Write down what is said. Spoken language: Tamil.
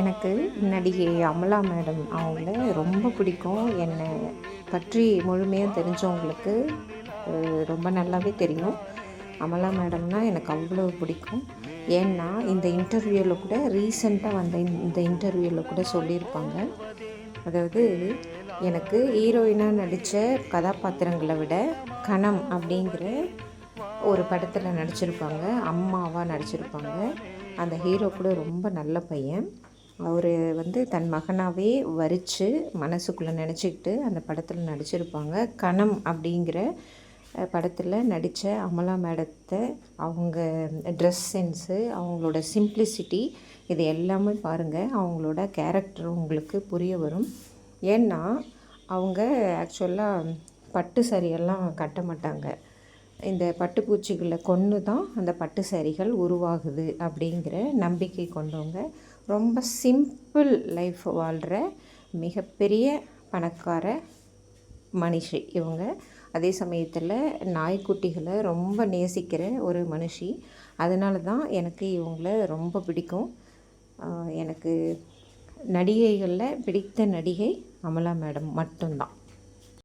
எனக்கு நடிகை அமலா மேடம் அவங்கள ரொம்ப பிடிக்கும். என்னை பற்றி முழுமையாக தெரிஞ்சவங்களுக்கு ரொம்ப நல்லாவே தெரியும். அமலா மேடம்னால் எனக்கு அவ்வளோ பிடிக்கும். ஏன்னா இந்த இன்டர்வியூவில் கூட ரீசெண்டாக வந்த இந்த இன்டர்வியூவில் கூட சொல்லியிருப்பாங்க. அதாவது எனக்கு ஹீரோயினாக நடித்த கதாபாத்திரங்களை விட கணம் அப்படிங்கிற ஒரு படத்தில் நடிச்சிருப்பாங்க, அம்மாவாக நடிச்சிருப்பாங்க. அந்த ஹீரோ கூட ரொம்ப நல்ல பையன். அவர் தன் மகனாகவே வரித்து மனசுக்குள்ளே நினச்சிக்கிட்டு அந்த படத்தில் நடிச்சிருப்பாங்க. கணம் அப்படிங்கிற படத்தில் நடித்த அமலா மேடத்தை அவங்க ட்ரெஸ் சென்ஸு, அவங்களோட சிம்ப்ளிசிட்டி, இது எல்லாமே பாருங்கள். அவங்களோட கேரக்டர் உங்களுக்கு புரிய வரும். ஏன்னா அவங்க ஆக்சுவலாக பட்டு சாரியெல்லாம் கட்ட மாட்டாங்க. இந்த பட்டுப்பூச்சிகளை கொன்று தான் அந்த பட்டு சாரிகள் உருவாகுது அப்படிங்கிற நம்பிக்கை கொண்டவங்க. ரொம்ப சிம்பிள் லைஃப் வாழ்கிற மிகப்பெரிய பணக்கார மனுஷி இவங்க. அதே சமயத்தில் நாய்க்குட்டிகளை ரொம்ப நேசிக்கிற ஒரு மனுஷி. அதனால தான் எனக்கு இவங்கள ரொம்ப பிடிக்கும். எனக்கு நடிகைகளில் பிடித்த நடிகை அமலா மேடம் மட்டும்தான்.